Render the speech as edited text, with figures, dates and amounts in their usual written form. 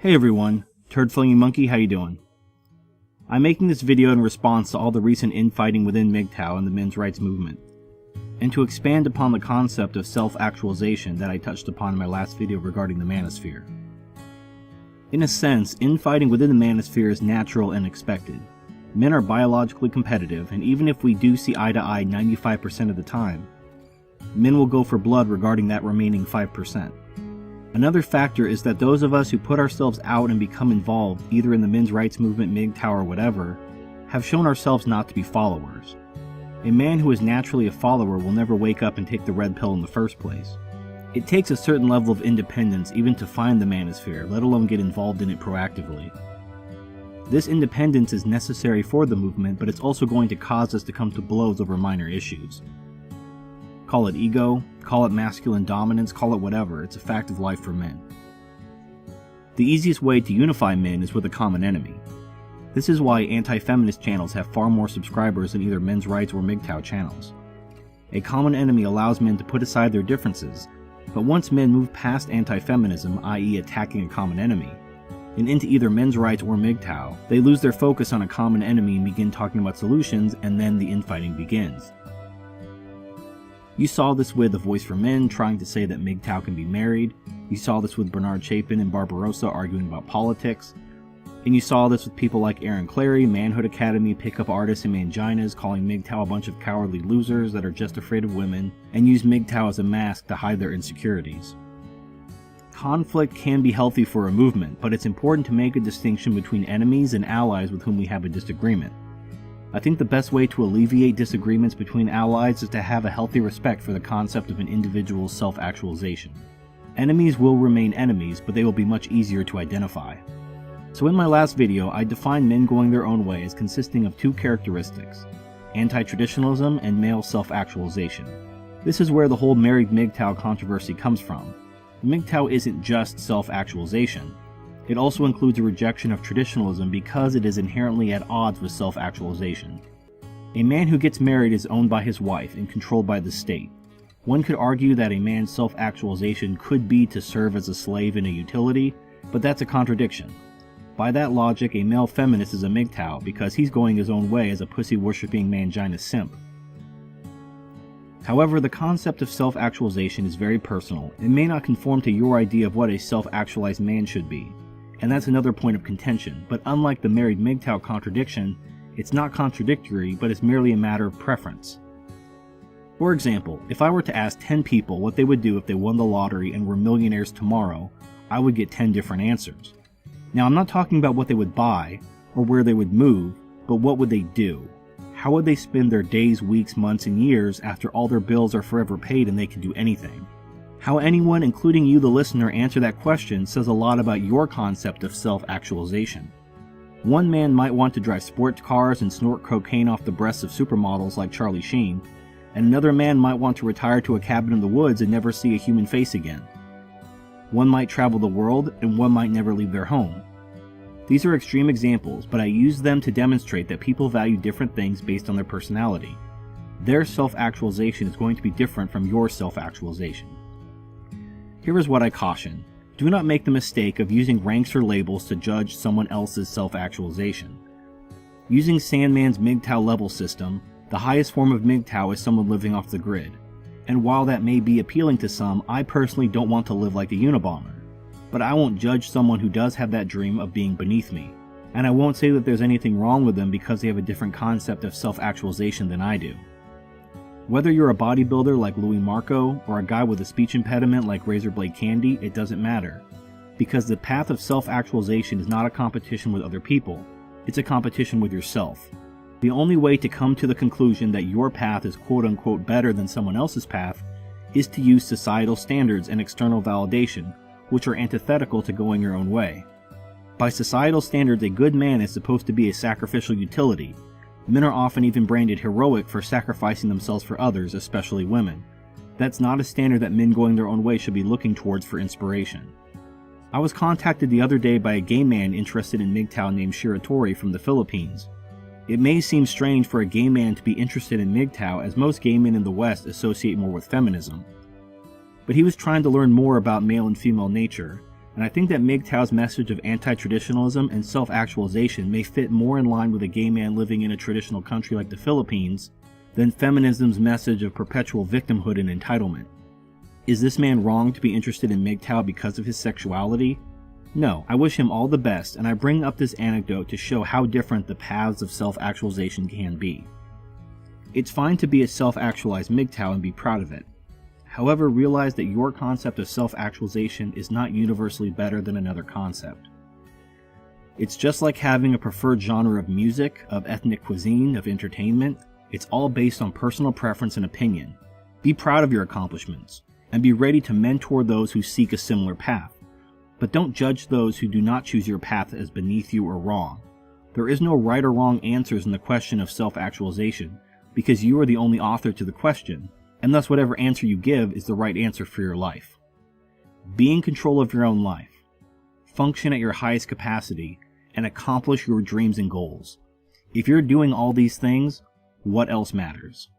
Hey everyone, Turd Flinging Monkey, how you doing? I'm making this video in response to all the recent infighting within MGTOW and the men's rights movement, and to expand upon the concept of self-actualization that I touched upon in my last video regarding the manosphere. In a sense, infighting within the manosphere is natural and expected. Men are biologically competitive, and even if we do see eye to eye 95% of the time, men will go for blood regarding that remaining 5%. Another factor is that those of us who put ourselves out and become involved, either in the men's rights movement, MGTOW, or whatever, have shown ourselves not to be followers. A man who is naturally a follower will never wake up and take the red pill in the first place. It takes a certain level of independence even to find the manosphere, let alone get involved in it proactively. This independence is necessary for the movement, but it's also going to cause us to come to blows over minor issues. Call it ego, call it masculine dominance, call it whatever, it's a fact of life for men. The easiest way to unify men is with a common enemy. This is why anti-feminist channels have far more subscribers than either men's rights or MGTOW channels. A common enemy allows men to put aside their differences, but once men move past anti-feminism, i.e. attacking a common enemy, and into either men's rights or MGTOW, they lose their focus on a common enemy and begin talking about solutions, and then the infighting begins. You saw this with The Voice for Men trying to say that MGTOW can be married, you saw this with Bernard Chapin and Barbarossa arguing about politics, and you saw this with people like Aaron Clarey, Manhood Academy, Pickup Artists, and Manginas calling MGTOW a bunch of cowardly losers that are just afraid of women, and use MGTOW as a mask to hide their insecurities. Conflict can be healthy for a movement, but it's important to make a distinction between enemies and allies with whom we have a disagreement. I think the best way to alleviate disagreements between allies is to have a healthy respect for the concept of an individual's self-actualization. Enemies will remain enemies, but they will be much easier to identify. So in my last video, I defined men going their own way as consisting of two characteristics: anti-traditionalism and male self-actualization. This is where the whole married MGTOW controversy comes from. MGTOW isn't just self-actualization. It also includes a rejection of traditionalism because it is inherently at odds with self-actualization. A man who gets married is owned by his wife and controlled by the state. One could argue that a man's self-actualization could be to serve as a slave and a utility, but that's a contradiction. By that logic, a male feminist is a MGTOW because he's going his own way as a pussy-worshipping mangina simp. However, the concept of self-actualization is very personal and may not conform to your idea of what a self-actualized man should be. And that's another point of contention, but unlike the married MGTOW contradiction, it's not contradictory, but it's merely a matter of preference. For example, if I were to ask 10 people what they would do if they won the lottery and were millionaires tomorrow, I would get 10 different answers. Now, I'm not talking about what they would buy, or where they would move, but what would they do? How would they spend their days, weeks, months, and years after all their bills are forever paid and they can do anything? How anyone, including you the listener, answer that question says a lot about your concept of self-actualization. One man might want to drive sports cars and snort cocaine off the breasts of supermodels like Charlie Sheen, and another man might want to retire to a cabin in the woods and never see a human face again. One might travel the world, and one might never leave their home. These are extreme examples, but I use them to demonstrate that people value different things based on their personality. Their self-actualization is going to be different from your self-actualization. Here is what I caution. Do not make the mistake of using ranks or labels to judge someone else's self-actualization. Using Sandman's MGTOW level system, the highest form of MGTOW is someone living off the grid. And while that may be appealing to some, I personally don't want to live like the Unabomber. But I won't judge someone who does have that dream of being beneath me. And I won't say that there's anything wrong with them because they have a different concept of self-actualization than I do. Whether you're a bodybuilder like Louis Marco or a guy with a speech impediment like Razorblade Candy, it doesn't matter. Because the path of self-actualization is not a competition with other people, it's a competition with yourself. The only way to come to the conclusion that your path is quote-unquote better than someone else's path is to use societal standards and external validation, which are antithetical to going your own way. By societal standards, a good man is supposed to be a sacrificial utility. Men are often even branded heroic for sacrificing themselves for others, especially women. That's not a standard that men going their own way should be looking towards for inspiration. I was contacted the other day by a gay man interested in MGTOW named Shiratori from the Philippines. It may seem strange for a gay man to be interested in MGTOW, as most gay men in the West associate more with feminism. But he was trying to learn more about male and female nature, and I think that MGTOW's message of anti-traditionalism and self-actualization may fit more in line with a gay man living in a traditional country like the Philippines than feminism's message of perpetual victimhood and entitlement. Is this man wrong to be interested in MGTOW because of his sexuality? No, I wish him all the best, and I bring up this anecdote to show how different the paths of self-actualization can be. It's fine to be a self-actualized MGTOW and be proud of it. However, realize that your concept of self-actualization is not universally better than another concept. It's just like having a preferred genre of music, of ethnic cuisine, of entertainment. It's all based on personal preference and opinion. Be proud of your accomplishments, and be ready to mentor those who seek a similar path. But don't judge those who do not choose your path as beneath you or wrong. There is no right or wrong answers in the question of self-actualization, because you are the only author to the question, and thus whatever answer you give is the right answer for your life. Be in control of your own life. Function at your highest capacity, and accomplish your dreams and goals. If you're doing all these things, what else matters?